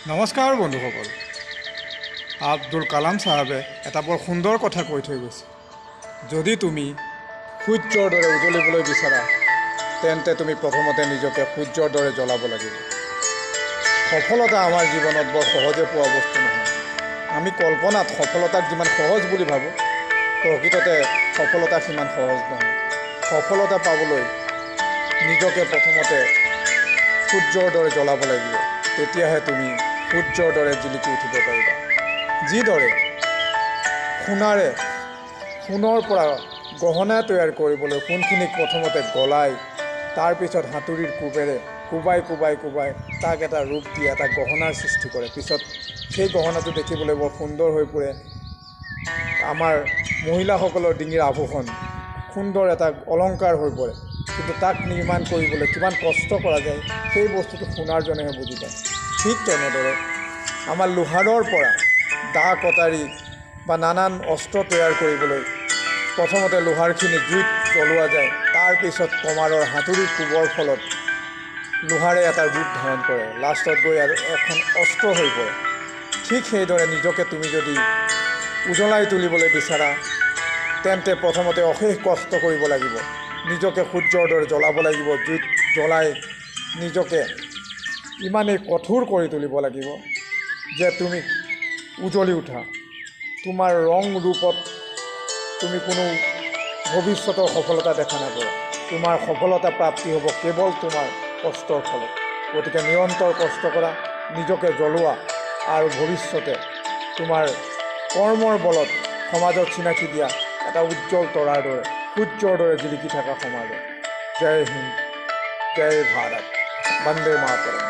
নমস্কাৰ বন্ধুসকল। আব্দুল কালাম চাহাবে এটা বৰ সুন্দৰ কথা কৈ থৈ গৈছে, যদি তুমি সূৰ্যৰ দৰে উজ্বলিবলৈ বিচাৰা তেন্তে তুমি প্ৰথমতে নিজকে সূৰ্যৰ দৰে জ্বলাব লাগিব। সফলতা আমাৰ জীৱনত বৰ সহজে পোৱা বস্তু নহয়। আমি কল্পনাত সফলতাক যিমান সহজ বুলি ভাবোঁ, প্ৰকৃততে সফলতা সিমান সহজ নহয়। সফলতা পাবলৈ নিজকে প্ৰথমতে সূৰ্যৰ দৰে জ্বলাব লাগিব, তেতিয়াহে তুমি সূৰ্যৰ দৰে জিলিকি উঠিব পাৰিবা। যিদৰে সোণৰ পৰা গহনা তৈয়াৰ কৰিবলৈ সোণখিনিক প্ৰথমতে গলাই তাৰপিছত হাতুৰীৰ কোবেৰে কোবাই তাক এটা ৰূপ দি এটা গহনাৰ সৃষ্টি কৰে। পিছত সেই গহনাটো দেখিবলৈ বৰ সুন্দৰ হৈ পৰে। আমাৰ মহিলাসকলৰ ডিঙিৰ আভূষণ সুন্দৰ এটা অলংকাৰ হৈ পৰে, কিন্তু তাক নিৰ্মাণ কৰিবলৈ কিমান কষ্ট কৰা যায় সেই বস্তুটো সোণাৰ জনেহে বুজি পায়। ঠিক তেনেদৰে আমাৰ লোহাৰৰ পৰা দা কটাৰী বা নানান অস্ত্ৰ তৈয়াৰ কৰিবলৈ প্ৰথমতে লোহাৰখিনি জুইত জ্বলোৱা যায়, তাৰপিছত কমাৰৰ হাতুৰীৰ কোবৰ ফলত লোহাৰে এটা ৰূপ ধাৰণ কৰে, লাষ্টত গৈ আৰু এখন অস্ত্ৰ হৈ পৰে। ঠিক সেইদৰে নিজকে তুমি যদি উজ্বলাই তুলিবলৈ বিচাৰা তেন্তে প্ৰথমতে অশেষ কষ্ট কৰিব লাগিব। নিজকে সূৰ্যৰ দৰে জ্বলাব লাগিব, জুইত জ্বলাই নিজকে ইমানেই কঠোৰ কৰি তুলিব লাগিব যে তুমি উজ্বলি উঠা। তোমাৰ ৰং ৰূপত তুমি কোনো ভৱিষ্যতৰ সফলতা দেখা নাপাবা। তোমাৰ সফলতা প্ৰাপ্তি হ'ব কেৱল তোমাৰ কষ্টৰ ফলত। গতিকে নিৰন্তৰ কষ্ট কৰা, নিজকে জ্বলোৱা আৰু ভৱিষ্যতে তোমাৰ কৰ্মৰ বলত সমাজক চিনাকি দিয়া এটা উজ্জ্বল তৰাৰ দৰে, সূৰ্যৰ দৰে জিলিকি থকা সমাজত। জয় হিন্দ, জয় ভাৰত, বন্দে মাতৰম।